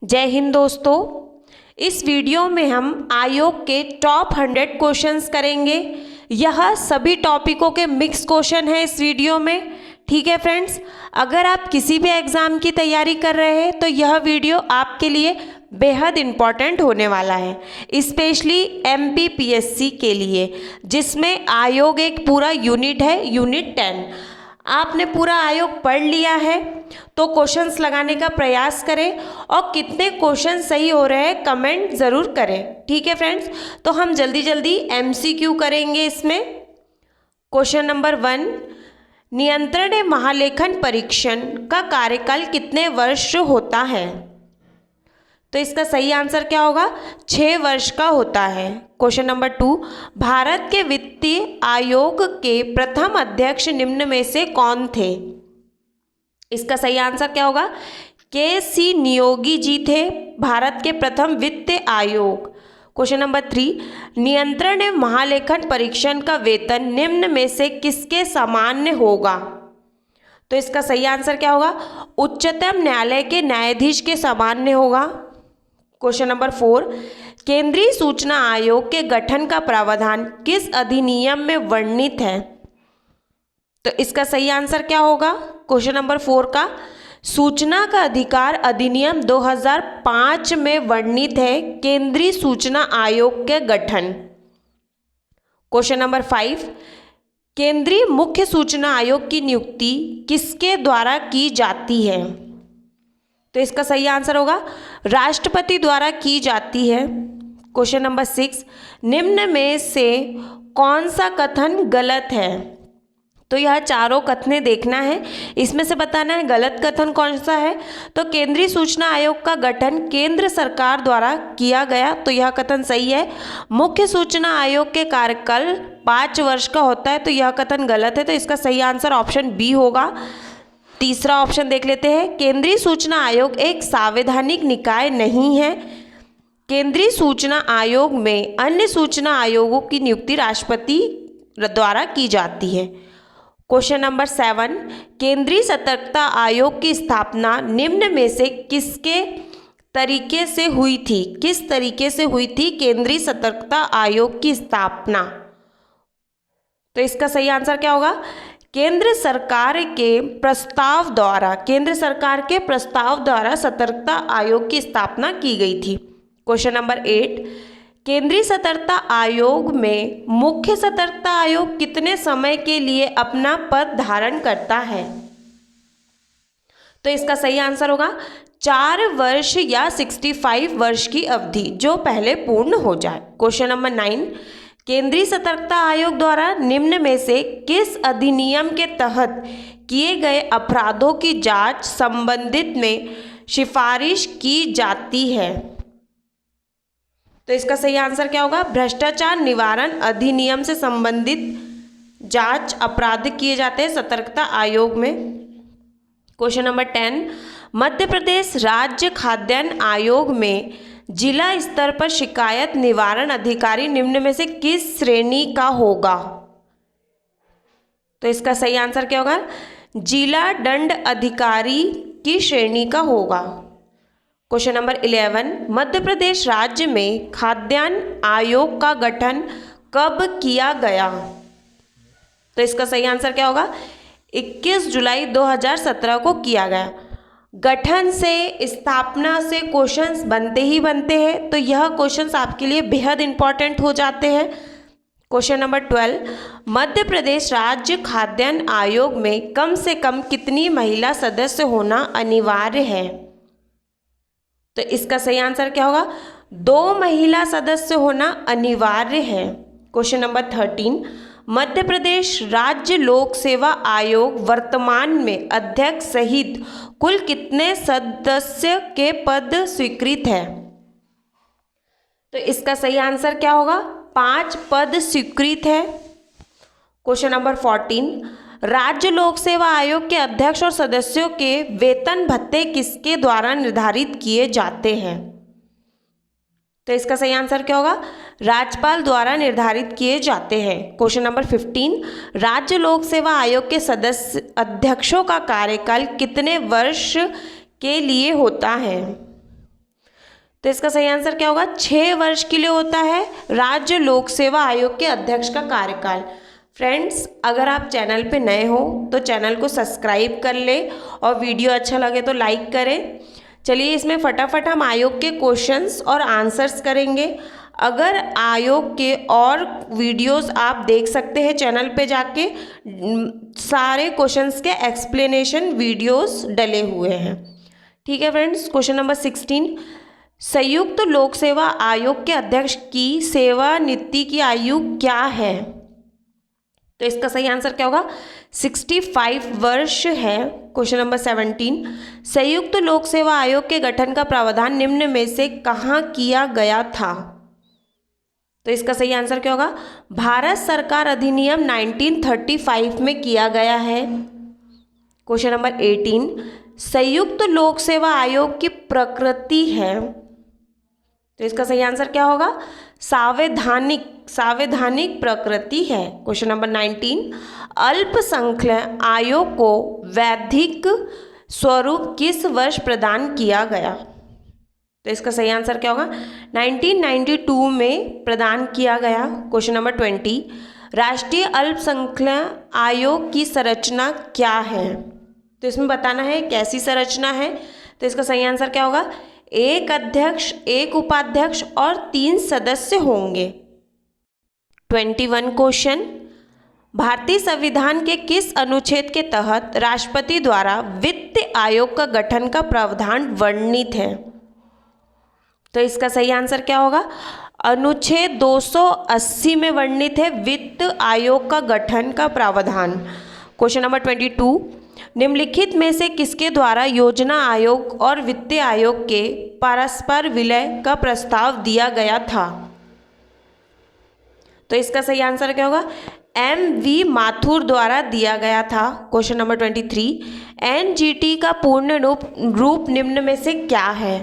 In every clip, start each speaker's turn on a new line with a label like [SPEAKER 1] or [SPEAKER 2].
[SPEAKER 1] जय हिंद दोस्तों। इस वीडियो में हम आयोग के टॉप 100 क्वेश्चंस करेंगे। यह सभी टॉपिकों के मिक्स क्वेश्चन है इस वीडियो में। ठीक है फ्रेंड्स, अगर आप किसी भी एग्ज़ाम की तैयारी कर रहे हैं तो यह वीडियो आपके लिए बेहद इम्पॉर्टेंट होने वाला है, स्पेशली MPPSC के लिए, जिसमें आयोग एक पूरा यूनिट है, यूनिट 10। आपने पूरा आयोग पढ़ लिया है तो क्वेश्चंस लगाने का प्रयास करें और कितने क्वेश्चन सही हो रहे हैं कमेंट ज़रूर करें। ठीक है फ्रेंड्स, तो हम जल्दी जल्दी MCQ करेंगे इसमें। क्वेश्चन नंबर 1, नियंत्रण एवं महालेखन परीक्षण का कार्यकाल कितने वर्ष होता है? तो इसका सही आंसर क्या होगा? 6 वर्ष का होता है। क्वेश्चन नंबर 2, भारत के वित्तीय आयोग के प्रथम अध्यक्ष निम्न में से कौन थे? इसका सही आंसर क्या होगा? KC नियोगी जी थे भारत के प्रथम वित्त आयोग। क्वेश्चन नंबर 3, नियंत्रण एवं महालेखन परीक्षण का वेतन निम्न में से किसके सामान्य होगा? तो इसका सही आंसर क्या होगा? उच्चतम न्यायालय के न्यायाधीश के सामान्य होगा। क्वेश्चन नंबर 4, केंद्रीय सूचना आयोग के गठन का प्रावधान किस अधिनियम में वर्णित है? तो इसका सही आंसर क्या होगा? क्वेश्चन नंबर 4 का सूचना का अधिकार अधिनियम 2005 में वर्णित है केंद्रीय सूचना आयोग के गठन। क्वेश्चन नंबर 5, केंद्रीय मुख्य सूचना आयोग की नियुक्ति किसके द्वारा की जाती है? तो इसका सही आंसर होगा राष्ट्रपति द्वारा की जाती है। क्वेश्चन नंबर 6, निम्न में से कौन सा कथन गलत है? तो यह चारों कथनें देखना है, इसमें से बताना है गलत कथन कौन सा है। तो केंद्रीय सूचना आयोग का गठन केंद्र सरकार द्वारा किया गया, तो यह कथन सही है। मुख्य सूचना आयोग के कार्यकाल 5 वर्ष का होता है, तो यह कथन गलत है। तो इसका सही आंसर ऑप्शन बी होगा। तीसरा ऑप्शन देख लेते हैं, केंद्रीय सूचना आयोग एक संवैधानिक निकाय नहीं है। केंद्रीय सूचना आयोग में अन्य सूचना आयोगों की नियुक्ति राष्ट्रपति द्वारा की जाती है। क्वेश्चन नंबर 7, केंद्रीय सतर्कता आयोग की स्थापना निम्न में से किसके तरीके से हुई थी? किस तरीके से हुई थी केंद्रीय सतर्कता आयोग की स्थापना? तो इसका सही आंसर क्या होगा? केंद्र सरकार के प्रस्ताव द्वारा सतर्कता आयोग की स्थापना की गई थी। क्वेश्चन नंबर 8, केंद्रीय सतर्कता आयोग में मुख्य सतर्कता आयोग कितने समय के लिए अपना पद धारण करता है? तो इसका सही आंसर होगा 4 वर्ष या 65 वर्ष की अवधि, जो पहले पूर्ण हो जाए। क्वेश्चन नंबर 9, केंद्रीय सतर्कता आयोग द्वारा निम्न में से किस अधिनियम के तहत किए गए अपराधों की जांच संबंधित में सिफारिश की जाती है? तो इसका सही आंसर क्या होगा? भ्रष्टाचार निवारण अधिनियम से संबंधित जांच अपराध किए जाते हैं सतर्कता आयोग में। क्वेश्चन नंबर 10, मध्य प्रदेश राज्य खाद्यान्न आयोग में जिला स्तर पर शिकायत निवारण अधिकारी निम्न में से किस श्रेणी का होगा? तो इसका सही आंसर क्या होगा? जिला दंड अधिकारी की श्रेणी का होगा। क्वेश्चन नंबर 11, मध्य प्रदेश राज्य में खाद्यान्न आयोग का गठन कब किया गया? तो इसका सही आंसर क्या होगा? 21 जुलाई 2017 को किया गया। गठन से, स्थापना से क्वेश्चंस बनते ही बनते हैं, तो यह क्वेश्चंस आपके लिए बेहद इंपॉर्टेंट हो जाते हैं। क्वेश्चन नंबर 12, मध्य प्रदेश राज्य खाद्यान्न आयोग में कम से कम कितनी महिला सदस्य होना अनिवार्य है? तो इसका सही आंसर क्या होगा? 2 महिला सदस्य होना अनिवार्य है। क्वेश्चन नंबर 13, मध्य प्रदेश राज्य लोक सेवा आयोग वर्तमान में अध्यक्ष सहित कुल कितने सदस्य के पद स्वीकृत है? तो इसका सही आंसर क्या होगा? 5 पद स्वीकृत है। क्वेश्चन नंबर 14, राज्य लोक सेवा आयोग के अध्यक्ष और सदस्यों के वेतन भत्ते किसके द्वारा निर्धारित किए जाते हैं? तो इसका सही आंसर क्या होगा? राज्यपाल द्वारा निर्धारित किए जाते हैं। क्वेश्चन नंबर 15, राज्य लोक सेवा आयोग के सदस्य अध्यक्षों का कार्यकाल कितने वर्ष के लिए होता है? तो इसका सही आंसर क्या होगा? 6 वर्ष के लिए होता है राज्य लोक सेवा आयोग के अध्यक्ष का कार्यकाल। फ्रेंड्स, अगर आप चैनल पे नए हो तो चैनल को सब्सक्राइब कर ले और वीडियो अच्छा लगे तो लाइक करें। चलिए इसमें फटाफट हम आयोग के क्वेश्चंस और आंसर्स करेंगे। अगर आयोग के और वीडियोस आप देख सकते हैं चैनल पे जाके, सारे क्वेश्चंस के एक्सप्लेनेशन वीडियोस डले हुए हैं। ठीक है फ्रेंड्स, क्वेश्चन नंबर 16, संयुक्त लोक सेवा आयोग के अध्यक्ष की सेवानिवृत्ति की आयु क्या है? तो इसका सही आंसर क्या होगा? 65 वर्ष है। क्वेश्चन नंबर 17, संयुक्त लोक सेवा आयोग के गठन का प्रावधान निम्न में से कहाँ किया गया था? तो इसका सही आंसर क्या होगा? भारत सरकार अधिनियम 1935 में किया गया है। क्वेश्चन नंबर 18, संयुक्त लोक सेवा आयोग की प्रकृति है। तो इसका सही आंसर क्या होगा? संवैधानिक प्रकृति है। क्वेश्चन नंबर 19, अल्पसंख्यक आयोग को वैधिक स्वरूप किस वर्ष प्रदान किया गया? तो इसका सही आंसर क्या होगा? 1992 में प्रदान किया गया। क्वेश्चन नंबर 20, राष्ट्रीय अल्पसंख्यक आयोग की संरचना क्या है? तो इसमें बताना है कैसी संरचना है। तो इसका सही आंसर क्या होगा? एक अध्यक्ष, एक उपाध्यक्ष और 3 सदस्य होंगे। 21 क्वेश्चन, भारतीय संविधान के किस अनुच्छेद के तहत राष्ट्रपति द्वारा वित्त आयोग का गठन का प्रावधान वर्णित है? तो इसका सही आंसर क्या होगा? अनुच्छेद 280 में वर्णित है वित्त आयोग का गठन का प्रावधान। क्वेश्चन नंबर 22, निम्नलिखित में से किसके द्वारा योजना आयोग और वित्त आयोग के परस्पर विलय का प्रस्ताव दिया गया था? तो इसका सही आंसर क्या होगा? MV माथुर द्वारा दिया गया था। क्वेश्चन नंबर 23, NGT का पूर्ण रूप निम्न में से क्या है?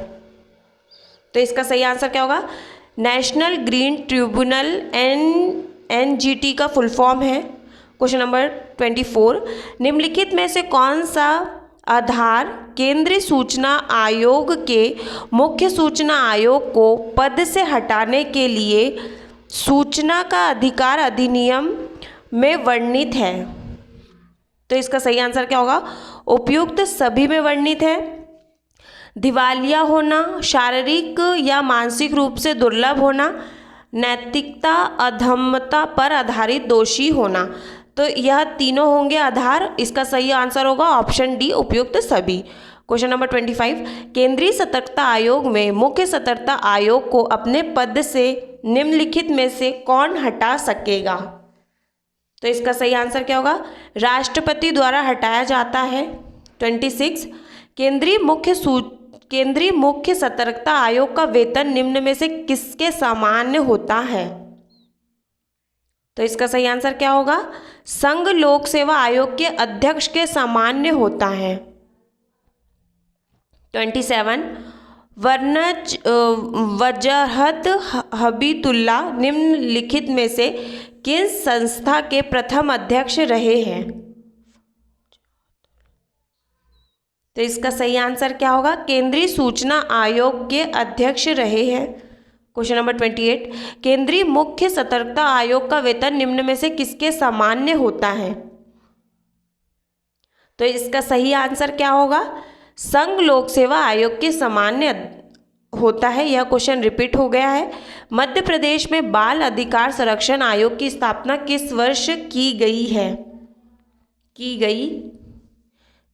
[SPEAKER 1] तो इसका सही आंसर क्या होगा? National green tribunal. NGT का फुल फॉर्म है। क्वेश्चन नंबर 24, निम्नलिखित में से कौन सा आधार केंद्रीय सूचना आयोग के मुख्य सूचना आयोग को पद से हटाने के लिए सूचना का अधिकार अधिनियम में वर्णित है? तो इसका सही आंसर क्या होगा? उपयुक्त सभी में वर्णित है। दिवालिया होना, शारीरिक या मानसिक रूप से दुर्बल होना, नैतिकता अधमता पर आधारित दोषी होना। तो यह तीनों होंगे आधार। इसका सही आंसर होगा ऑप्शन डी, उपयुक्त सभी। क्वेश्चन नंबर 25, केंद्रीय सतर्कता आयोग में मुख्य सतर्कता आयोग को अपने पद से निम्नलिखित में से कौन हटा सकेगा? तो इसका सही आंसर क्या होगा? राष्ट्रपति द्वारा हटाया जाता है। 26, केंद्रीय मुख्य सतर्कता आयोग का वेतन निम्न में से किसके सामान्य होता है? तो इसका सही आंसर क्या होगा? संघ लोक सेवा आयोग के अध्यक्ष के सामान्य होता है। 27, वजहत हबीबुल्ला निम्नलिखित में से किस संस्था के प्रथम अध्यक्ष रहे हैं? तो इसका सही आंसर क्या होगा? केंद्रीय सूचना आयोग के अध्यक्ष रहे हैं। क्वेश्चन नंबर 28, केंद्रीय मुख्य सतर्कता आयोग का वेतन निम्न में से किसके सामान्य होता है? तो इसका सही आंसर क्या होगा? संघ लोक सेवा आयोग के सामान्य होता है। यह क्वेश्चन रिपीट हो गया है। मध्य प्रदेश में बाल अधिकार संरक्षण आयोग की स्थापना किस वर्ष की गई?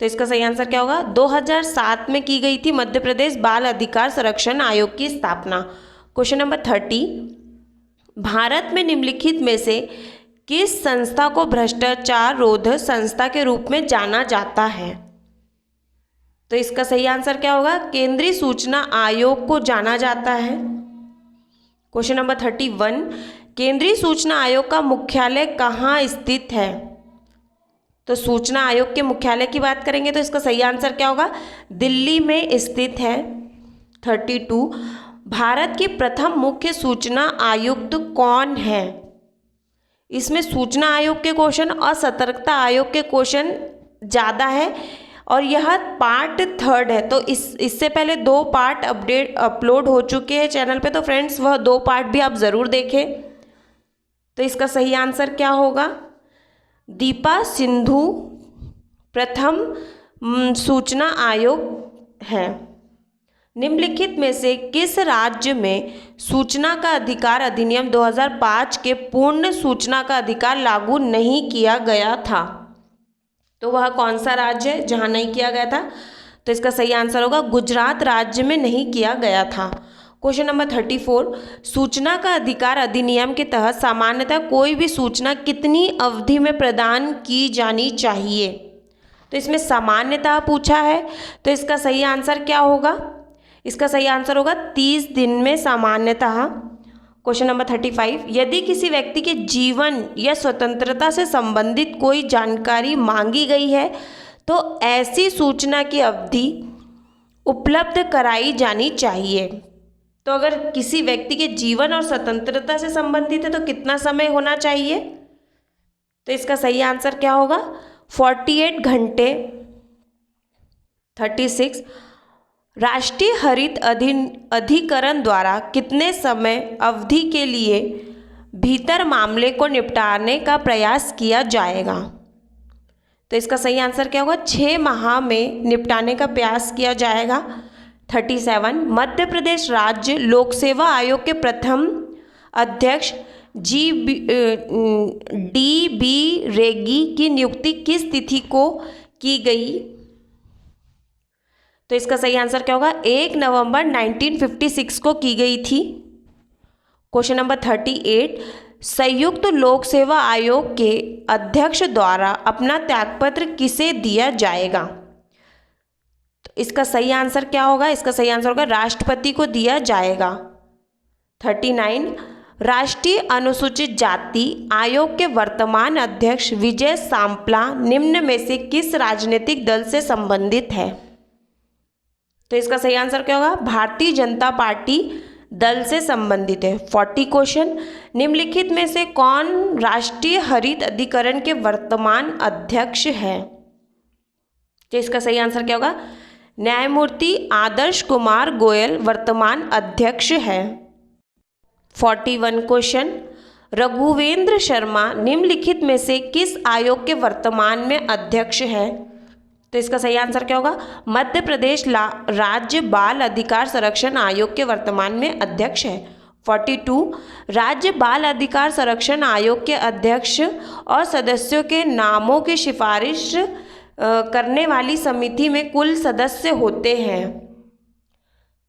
[SPEAKER 1] तो इसका सही आंसर क्या होगा? 2007 में की गई थी मध्य प्रदेश बाल अधिकार संरक्षण आयोग की स्थापना। क्वेश्चन नंबर 30, भारत में निम्नलिखित में से किस संस्था को भ्रष्टाचार रोधक संस्था के रूप में जाना जाता है? तो इसका सही आंसर क्या होगा? केंद्रीय सूचना आयोग को जाना जाता है। क्वेश्चन नंबर 31, केंद्रीय सूचना आयोग का मुख्यालय कहाँ स्थित है? तो सूचना आयोग के मुख्यालय की बात करेंगे तो इसका सही आंसर क्या होगा? दिल्ली में स्थित है। 32, भारत के प्रथम मुख्य सूचना आयुक्त कौन है? इसमें सूचना आयोग के क्वेश्चन और सतर्कता आयोग के क्वेश्चन ज़्यादा है और यह पार्ट 3 है। तो इससे पहले 2 पार्ट अपलोड हो चुके हैं चैनल पे, तो फ्रेंड्स वह 2 पार्ट भी आप ज़रूर देखें। तो इसका सही आंसर क्या होगा? दीपा सिंधु प्रथम सूचना आयोग है। निम्नलिखित में से किस राज्य में सूचना का अधिकार अधिनियम 2005 के पूर्ण सूचना का अधिकार लागू नहीं किया गया था? तो वह कौन सा राज्य है जहां नहीं किया गया था? तो इसका सही आंसर होगा गुजरात राज्य में नहीं किया गया था। क्वेश्चन नंबर 34, सूचना का अधिकार अधिनियम के तहत सामान्यतः कोई भी सूचना कितनी अवधि में प्रदान की जानी चाहिए? तो इसमें सामान्यतः पूछा है, तो इसका सही आंसर क्या होगा? इसका सही आंसर होगा 30 दिन में सामान्यतः। क्वेश्चन नंबर 35, यदि किसी व्यक्ति के जीवन या स्वतंत्रता से संबंधित कोई जानकारी मांगी गई है तो ऐसी सूचना की अवधि उपलब्ध कराई जानी चाहिए। तो अगर किसी व्यक्ति के जीवन और स्वतंत्रता से संबंधित है तो कितना समय होना चाहिए? तो इसका सही आंसर क्या होगा? 48 घंटे। 36, राष्ट्रीय हरित अधिकरण द्वारा कितने समय अवधि के लिए भीतर मामले को निपटाने का प्रयास किया जाएगा? तो इसका सही आंसर क्या होगा? 6 माह में निपटाने का प्रयास किया जाएगा। 37, मध्य प्रदेश राज्य लोक सेवा आयोग के प्रथम अध्यक्ष DB रेग्गी की नियुक्ति किस तिथि को की गई? तो इसका सही आंसर क्या होगा? 1 नवंबर 1956 को की गई थी। क्वेश्चन नंबर 38, संयुक्त लोक सेवा आयोग के अध्यक्ष द्वारा अपना त्यागपत्र किसे दिया जाएगा? तो इसका सही आंसर क्या होगा? इसका सही आंसर होगा राष्ट्रपति को दिया जाएगा। 39, राष्ट्रीय अनुसूचित जाति आयोग के वर्तमान अध्यक्ष विजय सांपला निम्न में से किस राजनीतिक दल से संबंधित है? तो इसका सही आंसर क्या होगा? भारतीय जनता पार्टी दल से संबंधित है। 40 क्वेश्चन, निम्नलिखित में से कौन राष्ट्रीय हरित अधिकरण के वर्तमान अध्यक्ष है? तो इसका सही आंसर क्या होगा? न्यायमूर्ति आदर्श कुमार गोयल वर्तमान अध्यक्ष है। 41 क्वेश्चन, रघुवेंद्र शर्मा निम्नलिखित में से किस आयोग के वर्तमान में अध्यक्ष है? तो इसका सही आंसर क्या होगा? मध्य प्रदेश राज्य बाल अधिकार संरक्षण आयोग के वर्तमान में अध्यक्ष है। 42, राज्य बाल अधिकार संरक्षण आयोग के अध्यक्ष और सदस्यों के नामों की सिफारिश करने वाली समिति में कुल सदस्य होते हैं?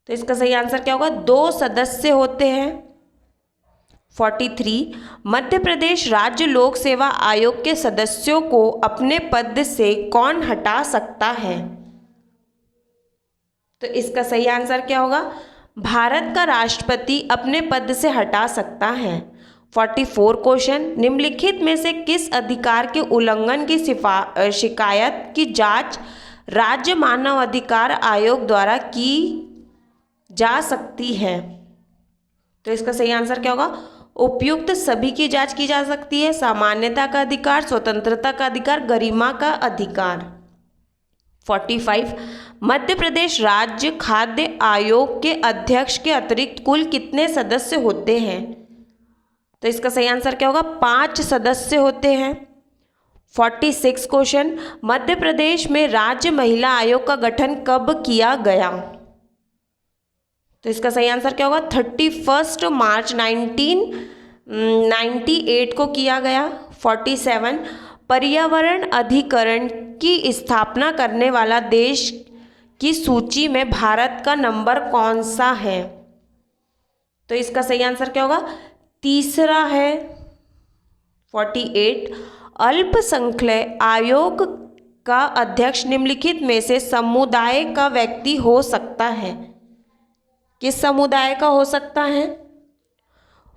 [SPEAKER 1] तो इसका सही आंसर क्या होगा? 2 सदस्य होते हैं। 43, मध्य प्रदेश राज्य लोक सेवा आयोग के सदस्यों को अपने पद से कौन हटा सकता है? तो इसका सही आंसर क्या होगा? भारत का राष्ट्रपति अपने पद से हटा सकता है। 44 क्वेश्चन, निम्नलिखित में से किस अधिकार के उल्लंघन की शिकायत की जांच राज्य मानव अधिकार आयोग द्वारा की जा सकती है? तो इसका सही आंसर क्या होगा? उपयुक्त सभी की जांच की जा सकती है। सामान्यता का अधिकार, स्वतंत्रता का अधिकार, गरिमा का अधिकार। 45, मध्य प्रदेश राज्य खाद्य आयोग के अध्यक्ष के अतिरिक्त कुल कितने सदस्य होते हैं? तो इसका सही आंसर क्या होगा? 5 सदस्य होते हैं। 46 क्वेश्चन, मध्य प्रदेश में राज्य महिला आयोग का गठन कब किया गया? तो इसका सही आंसर क्या होगा? 31 मार्च 1998 को किया गया। 47, पर्यावरण अधिकरण की स्थापना करने वाला देश की सूची में भारत का नंबर कौन सा है? तो इसका सही आंसर क्या होगा? 3 है। 48, अल्पसंख्यक आयोग का अध्यक्ष निम्नलिखित में से समुदाय का व्यक्ति हो सकता है? किस समुदाय का हो सकता है?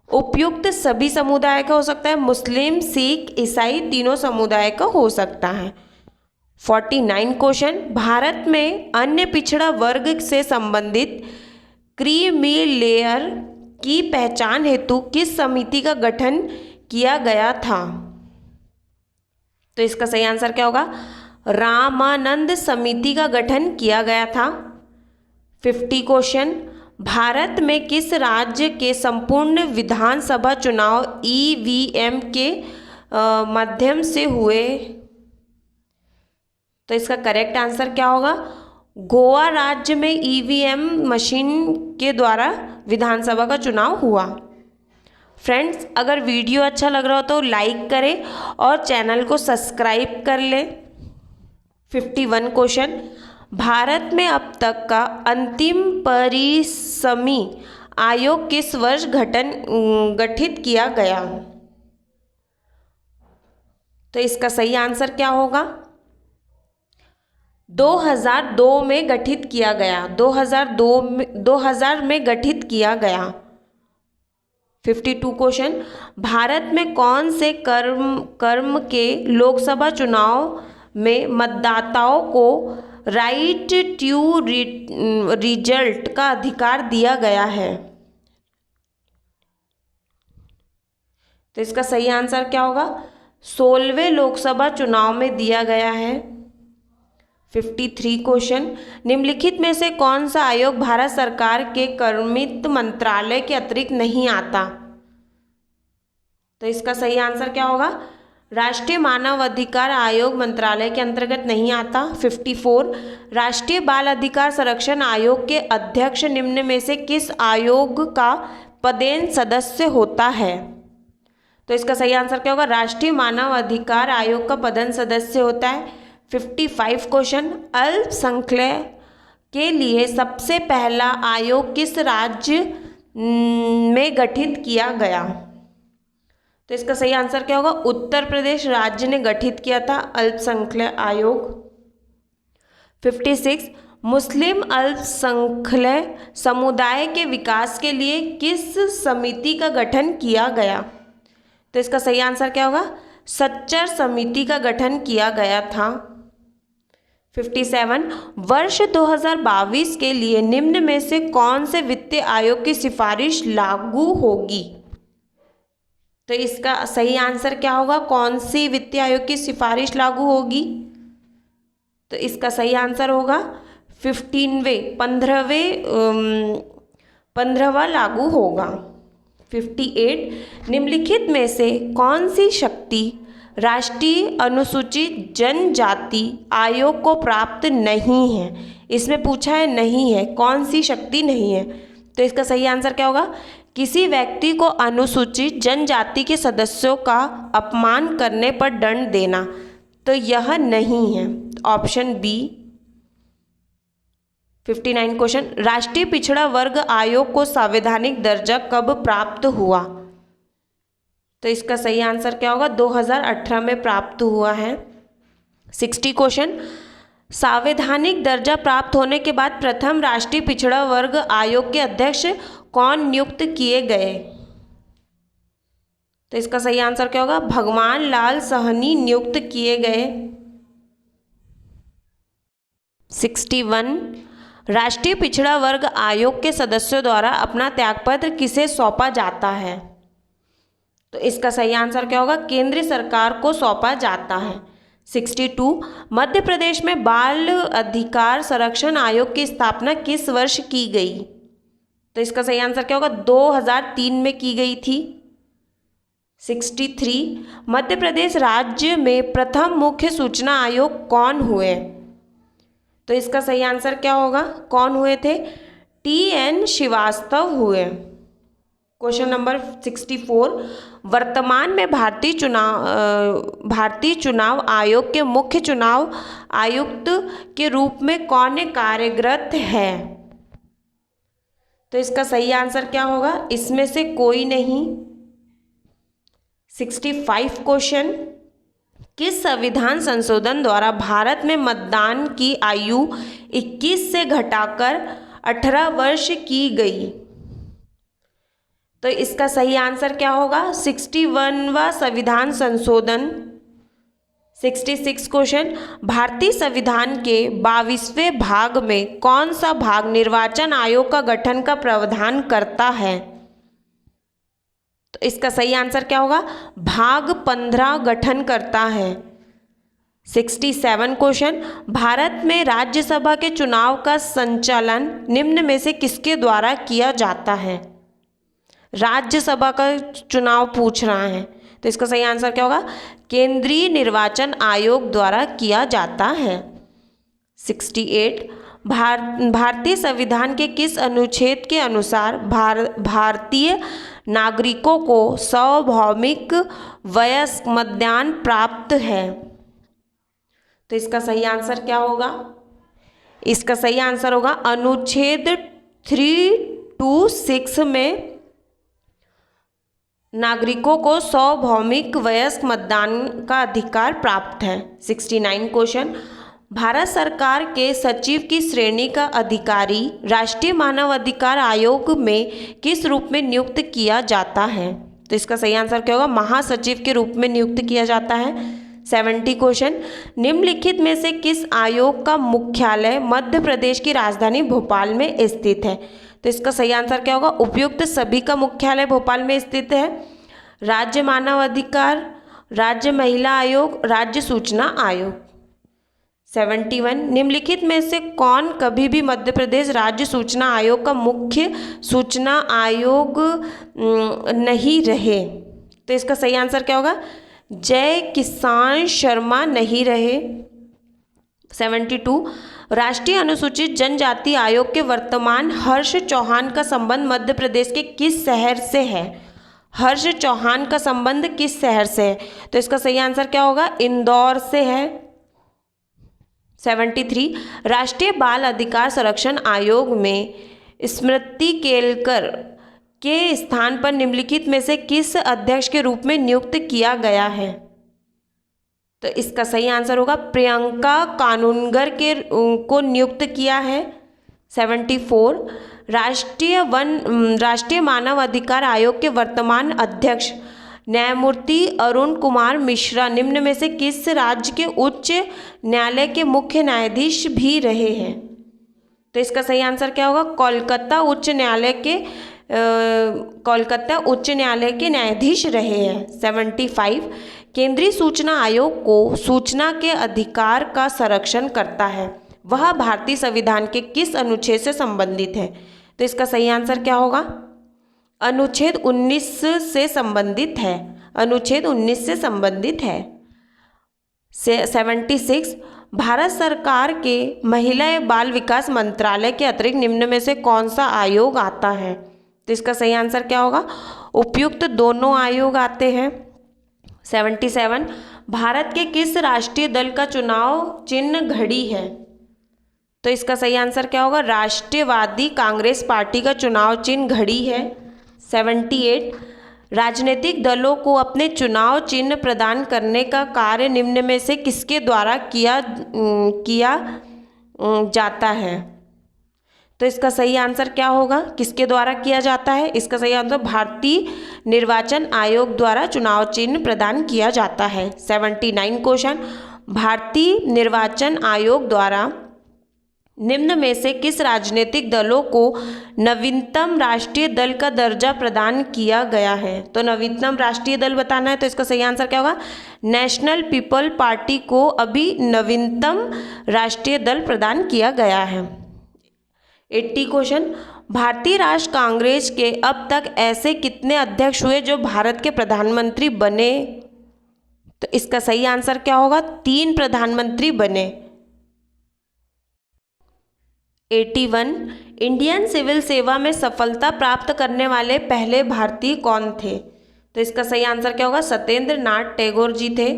[SPEAKER 1] उपयुक्त सभी समुदाय का हो सकता है। मुस्लिम, सिख, ईसाई तीनों समुदाय का हो सकता है। 49 क्वेश्चन, भारत में अन्य पिछड़ा वर्ग से संबंधित क्रीमी लेयर की पहचान हेतु किस समिति का गठन किया गया था? तो इसका सही आंसर क्या होगा? रामानंद समिति का गठन किया गया था? 50 क्वेश्चन, भारत में किस राज्य के संपूर्ण विधानसभा चुनाव ईवीएम के माध्यम से हुए? तो इसका करेक्ट आंसर क्या होगा? गोवा राज्य में ईवीएम मशीन के द्वारा विधानसभा का चुनाव हुआ। फ्रेंड्स, अगर वीडियो अच्छा लग रहा हो तो लाइक करें और चैनल को सब्सक्राइब कर लें। 51 क्वेश्चन, भारत में अब तक का अंतिम परिसमी आयोग किस वर्ष गठित किया गया? तो इसका सही आंसर क्या होगा? 2002 में गठित किया गया। 2000 में गठित किया गया। 52 क्वेश्चन, भारत में कौन से कर्म के लोकसभा चुनाव में मतदाताओं को राइट टू रिजल्ट का अधिकार दिया गया है? तो इसका सही आंसर क्या होगा? 16वें लोकसभा चुनाव में दिया गया है। 53 क्वेश्चन, निम्नलिखित में से कौन सा आयोग भारत सरकार के कर्मित मंत्रालय के अतिरिक्त नहीं आता? तो इसका सही आंसर क्या होगा? राष्ट्रीय मानव अधिकार आयोग मंत्रालय के अंतर्गत नहीं आता। 54, राष्ट्रीय बाल अधिकार संरक्षण आयोग के अध्यक्ष निम्न में से किस आयोग का पदेन सदस्य होता है? तो इसका सही आंसर क्या होगा? राष्ट्रीय मानव अधिकार आयोग का पदेन सदस्य होता है। 55 क्वेश्चन, अल्पसंख्यक के लिए सबसे पहला आयोग किस राज्य में गठित किया गया? तो इसका सही आंसर क्या होगा? उत्तर प्रदेश राज्य ने गठित किया था अल्पसंख्यक आयोग। 56, मुस्लिम अल्पसंख्यक समुदाय के विकास के लिए किस समिति का गठन किया गया? तो इसका सही आंसर क्या होगा? सच्चर समिति का गठन किया गया था। 57, वर्ष 2022 के लिए निम्न में से कौन से वित्तीय आयोग की सिफारिश लागू होगी? तो इसका सही आंसर क्या होगा? कौन सी वित्तीय आयोग की सिफारिश लागू होगी? तो इसका सही आंसर होगा 15वां लागू होगा। 58, निम्नलिखित में से कौन सी शक्ति राष्ट्रीय अनुसूचित जनजाति आयोग को प्राप्त नहीं है? इसमें पूछा है नहीं है, कौन सी शक्ति नहीं है? तो इसका सही आंसर क्या होगा? किसी व्यक्ति को अनुसूचित जनजाति के सदस्यों का अपमान करने पर दंड देना। तो यह नहीं है, ऑप्शन बी। 59 क्वेश्चन, राष्ट्रीय पिछड़ा वर्ग आयोग को संवैधानिक दर्जा कब प्राप्त हुआ? तो इसका सही आंसर क्या होगा? 2018 में प्राप्त हुआ है। 60 क्वेश्चन, संवैधानिक दर्जा प्राप्त होने के बाद प्रथम राष्ट्रीय पिछड़ा वर्ग आयोग के अध्यक्ष कौन नियुक्त किए गए? तो इसका सही आंसर क्या होगा? भगवान लाल सहनी नियुक्त किए गए। 61, राष्ट्रीय पिछड़ा वर्ग आयोग के सदस्यों द्वारा अपना त्यागपत्र किसे सौंपा जाता है? तो इसका सही आंसर क्या होगा? केंद्र सरकार को सौंपा जाता है। 62, मध्य प्रदेश में बाल अधिकार संरक्षण आयोग की स्थापना किस वर्ष की गई? तो इसका सही आंसर क्या होगा? 2003 में की गई थी। 63, मध्य प्रदेश राज्य में प्रथम मुख्य सूचना आयोग कौन हुए? तो इसका सही आंसर क्या होगा? कौन हुए थे? TN श्रीवास्तव हुए। क्वेश्चन नंबर 64, वर्तमान में भारतीय चुनाव आयोग के मुख्य चुनाव आयुक्त के रूप में कौन कार्यरत है? तो इसका सही आंसर क्या होगा? इसमें से कोई नहीं। 65 क्वेश्चन, किस संविधान संशोधन द्वारा भारत में मतदान की आयु 21 से घटाकर 18 वर्ष की गई? तो इसका सही आंसर क्या होगा? 61वां संविधान संशोधन। 66 क्वेश्चन, भारतीय संविधान के 22वें भाग में कौन सा भाग निर्वाचन आयोग का गठन का प्रावधान करता है? तो इसका सही आंसर क्या होगा? भाग 15 गठन करता है। 67 क्वेश्चन, भारत में राज्यसभा के चुनाव का संचालन निम्न में से किसके द्वारा किया जाता है? राज्यसभा का चुनाव पूछ रहा है, तो इसका सही आंसर क्या होगा? केंद्रीय निर्वाचन आयोग द्वारा किया जाता है। 68 भारतीय संविधान के किस अनुच्छेद के अनुसार भारतीय नागरिकों को सार्वभौमिक वयस्क मतदान प्राप्त है? तो इसका सही आंसर क्या होगा? इसका सही आंसर होगा अनुच्छेद 326 में नागरिकों को सार्वभौमिक वयस्क मतदान का अधिकार प्राप्त है। 69 क्वेश्चन, भारत सरकार के सचिव की श्रेणी का अधिकारी राष्ट्रीय मानव अधिकार आयोग में किस रूप में नियुक्त किया जाता है? तो इसका सही आंसर क्या होगा? महासचिव के रूप में नियुक्त किया जाता है। 70 क्वेश्चन, निम्नलिखित में से किस आयोग का मुख्यालय मध्य प्रदेश की राजधानी भोपाल में स्थित है? तो इसका सही आंसर क्या होगा? उपयुक्त सभी का मुख्यालय भोपाल में स्थित है। राज्य मानव अधिकार, राज्य महिला आयोग, राज्य सूचना आयोग। 71 निम्नलिखित में से कौन कभी भी मध्य प्रदेश राज्य सूचना आयोग का मुख्य सूचना आयोग नहीं रहे? तो इसका सही आंसर क्या होगा? जय किसान शर्मा नहीं रहे। 72 राष्ट्रीय अनुसूचित जनजाति आयोग के वर्तमान हर्ष चौहान का संबंध मध्य प्रदेश के किस शहर से है? हर्ष चौहान का संबंध किस शहर से है? तो इसका सही आंसर क्या होगा? इंदौर से है। 73 राष्ट्रीय बाल अधिकार संरक्षण आयोग में स्मृति केलकर के स्थान पर निम्नलिखित में से किस अध्यक्ष के रूप में नियुक्त किया गया है? तो इसका सही आंसर होगा प्रियंका कानूनगर को नियुक्त किया है। 74 राष्ट्रीय मानव अधिकार आयोग के वर्तमान अध्यक्ष न्यायमूर्ति अरुण कुमार मिश्रा निम्न में से किस राज्य के उच्च न्यायालय के मुख्य न्यायाधीश भी रहे हैं? तो इसका सही आंसर क्या होगा? कोलकाता उच्च न्यायालय के न्यायाधीश रहे हैं। 75 केंद्रीय सूचना आयोग को सूचना के अधिकार का संरक्षण करता है, वह भारतीय संविधान के किस अनुच्छेद से संबंधित है? तो इसका सही आंसर क्या होगा? अनुच्छेद 19 से संबंधित है। अनुच्छेद 19 से संबंधित है। 76 भारत सरकार के महिला एवं बाल विकास मंत्रालय के अतिरिक्त निम्न में से कौन सा आयोग आता है? तो इसका सही आंसर क्या होगा? उपयुक्त दोनों आयोग आते हैं। 77 भारत के किस राष्ट्रीय दल का चुनाव चिन्ह घड़ी है? तो इसका सही आंसर क्या होगा? राष्ट्रवादी कांग्रेस पार्टी का चुनाव चिन्ह घड़ी है। 78 राजनीतिक दलों को अपने चुनाव चिन्ह प्रदान करने का कार्य निम्न में से किसके द्वारा किया जाता है? तो इसका सही आंसर क्या होगा? किसके द्वारा किया जाता है? इसका सही आंसर भारतीय निर्वाचन आयोग द्वारा चुनाव चिन्ह प्रदान किया जाता है। 79 क्वेश्चन भारतीय निर्वाचन आयोग द्वारा निम्न में से किस राजनीतिक दलों को नवीनतम राष्ट्रीय दल का दर्जा प्रदान किया गया है? तो नवीनतम राष्ट्रीय दल बताना है, तो इसका सही आंसर क्या होगा? नेशनल पीपल पार्टी को अभी नवीनतम राष्ट्रीय दल प्रदान किया गया है। 80 क्वेश्चन भारतीय राष्ट्र कांग्रेस के अब तक ऐसे कितने अध्यक्ष हुए जो भारत के प्रधानमंत्री बने? तो इसका सही आंसर क्या होगा? 3 प्रधानमंत्री बने। 81 इंडियन सिविल सेवा में सफलता प्राप्त करने वाले पहले भारतीय कौन थे? तो इसका सही आंसर क्या होगा? सत्येंद्र नाथ टैगोर जी थे।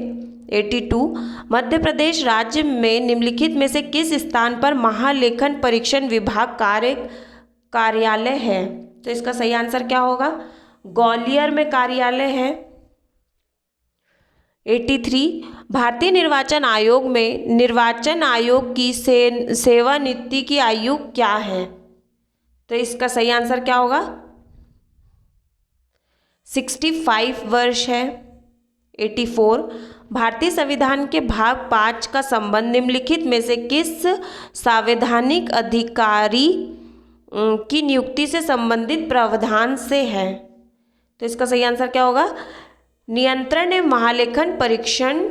[SPEAKER 1] 82 मध्य प्रदेश राज्य में निम्नलिखित में से किस स्थान पर महालेखन परीक्षण विभाग कार्यालय है? तो इसका सही आंसर क्या होगा? ग्वालियर में कार्यालय है। 83 भारतीय निर्वाचन आयोग में निर्वाचन आयोग की सेवानिवृत्ति की आयु क्या है? तो इसका सही आंसर क्या होगा? 65 वर्ष है। 84 भारतीय संविधान के भाग 5 का संबंध निम्नलिखित में से किस संवैधानिक अधिकारी की नियुक्ति से संबंधित प्रावधान से है? तो इसका सही आंसर क्या होगा? नियंत्रण एवं महालेखन परीक्षण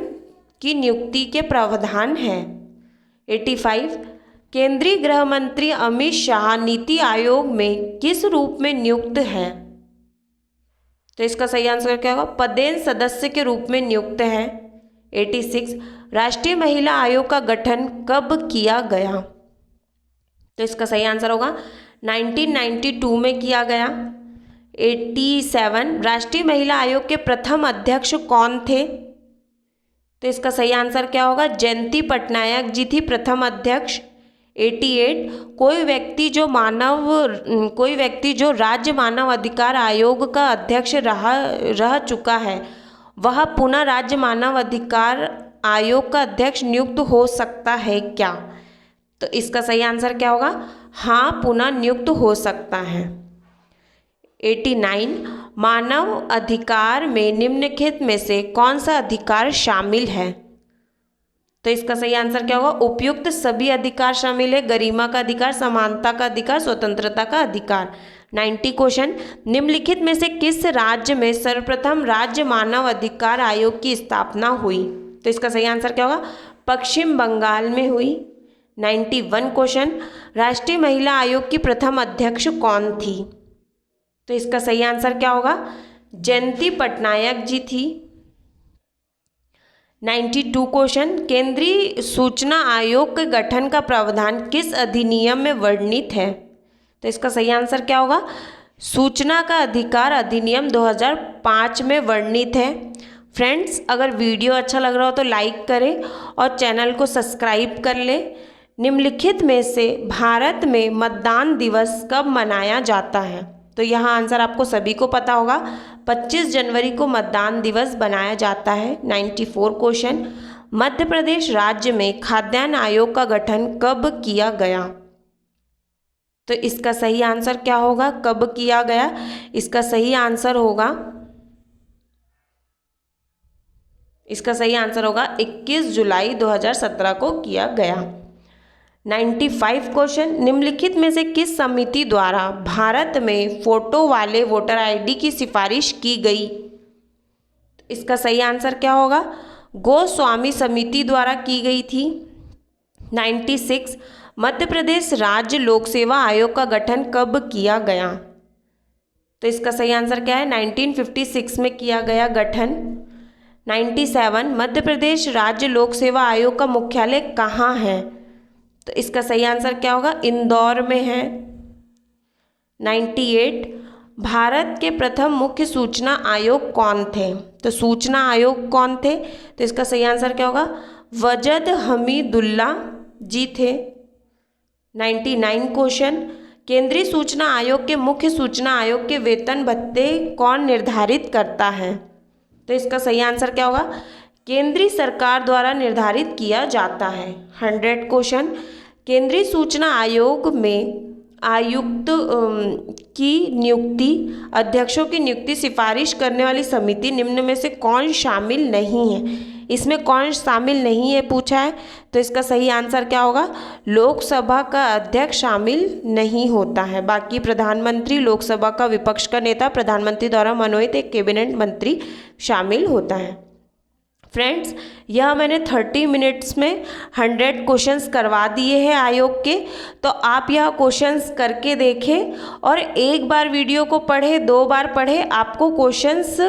[SPEAKER 1] की नियुक्ति के प्रावधान हैं। 85 केंद्रीय गृह मंत्री अमित शाह नीति आयोग में किस रूप में नियुक्त हैं? तो इसका सही आंसर क्या होगा? पदेन सदस्य के रूप में नियुक्त है। 86 राष्ट्रीय महिला आयोग का गठन कब किया गया? तो इसका सही आंसर होगा 1992 में किया गया। 87 राष्ट्रीय महिला आयोग के प्रथम अध्यक्ष कौन थे? तो इसका सही आंसर क्या होगा? जयंती पटनायक जी थी प्रथम अध्यक्ष। 88 कोई व्यक्ति जो राज्य मानव अधिकार आयोग का अध्यक्ष रह चुका है वह पुनः राज्य मानव अधिकार आयोग का अध्यक्ष नियुक्त हो सकता है क्या? तो इसका सही आंसर क्या होगा? हाँ, पुनः नियुक्त हो सकता है। 89 मानव अधिकार में निम्नलिखित में से कौन सा अधिकार शामिल है? तो इसका सही आंसर क्या होगा? उपयुक्त सभी अधिकार शामिल है। गरिमा का अधिकार, समानता का अधिकार, स्वतंत्रता का अधिकार। 90 क्वेश्चन निम्नलिखित में से किस राज्य में सर्वप्रथम राज्य मानव अधिकार आयोग की स्थापना हुई? तो इसका सही आंसर क्या होगा? पश्चिम बंगाल में हुई। 91 क्वेश्चन राष्ट्रीय महिला आयोग की प्रथम अध्यक्ष कौन थी? तो इसका सही आंसर क्या होगा? जयंती पटनायक जी थी। 92 क्वेश्चन केंद्रीय सूचना आयोग के गठन का प्रावधान किस अधिनियम में वर्णित है? तो इसका सही आंसर क्या होगा? सूचना का अधिकार अधिनियम 2005 में वर्णित है। फ्रेंड्स, अगर वीडियो अच्छा लग रहा हो तो लाइक करें और चैनल को सब्सक्राइब कर लें। निम्नलिखित में से भारत में मतदान दिवस कब मनाया जाता है? तो यहाँ आंसर आपको सभी को पता होगा, 25 जनवरी को मतदान दिवस बनाया जाता है। 94 क्वेश्चन मध्य प्रदेश राज्य में खाद्यान्न आयोग का गठन कब किया गया? तो इसका सही आंसर क्या होगा? कब किया गया? इसका सही आंसर होगा 21 जुलाई 2017 को किया गया। 95 क्वेश्चन निम्नलिखित में से किस समिति द्वारा भारत में फोटो वाले वोटर आईडी की सिफारिश की गई? इसका सही आंसर क्या होगा? गोस्वामी समिति द्वारा की गई थी। 96 मध्य प्रदेश राज्य लोक सेवा आयोग का गठन कब किया गया? तो इसका सही आंसर क्या है? 1956 में किया गया गठन। 97 मध्य प्रदेश राज्य लोक सेवा आयोग का मुख्यालय कहाँ है? तो इसका सही आंसर क्या होगा? इंदौर में है। 98 भारत के प्रथम मुख्य सूचना आयोग कौन थे? तो सूचना आयोग कौन थे? तो इसका सही आंसर क्या होगा? वजद हमीदुल्ला जी थे। 99 क्वेश्चन केंद्रीय सूचना आयोग के मुख्य सूचना आयोग के वेतन भत्ते कौन निर्धारित करता है? तो इसका सही आंसर क्या होगा? केंद्रीय सरकार द्वारा निर्धारित किया जाता है। 100 क्वेश्चन केंद्रीय सूचना आयोग में आयुक्त की नियुक्ति, अध्यक्षों की नियुक्ति सिफारिश करने वाली समिति निम्न में से कौन शामिल नहीं है? इसमें कौन शामिल नहीं है पूछा है, तो इसका सही आंसर क्या होगा? लोकसभा का अध्यक्ष शामिल नहीं होता है। बाकी प्रधानमंत्री, लोकसभा का विपक्ष का नेता, प्रधानमंत्री द्वारा मनोनीत एक कैबिनेट मंत्री शामिल होता है। फ्रेंड्स, यह मैंने 30 मिनट्स में 100 क्वेश्चंस करवा दिए हैं आयोग के, तो आप यह क्वेश्चंस करके देखें और एक बार वीडियो को पढ़ें, 2 बार पढ़ें, आपको क्वेश्चंस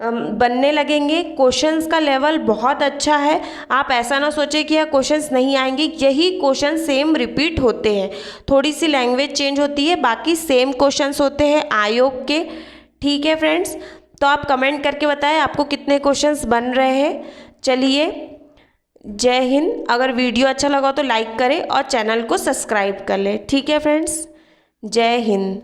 [SPEAKER 1] बनने लगेंगे। क्वेश्चंस का लेवल बहुत अच्छा है। आप ऐसा ना सोचें कि यह क्वेश्चंस नहीं आएंगे, यही क्वेश्चन सेम रिपीट होते हैं, थोड़ी सी लैंग्वेज चेंज होती है, बाकी सेम क्वेश्चंस होते हैं आयोग के। ठीक है फ्रेंड्स, तो आप कमेंट करके बताएं आपको कितने क्वेश्चंस बन रहे हैं। चलिए, जय हिंद। अगर वीडियो अच्छा लगा तो लाइक करें और चैनल को सब्सक्राइब कर लें। ठीक है फ्रेंड्स, जय हिंद।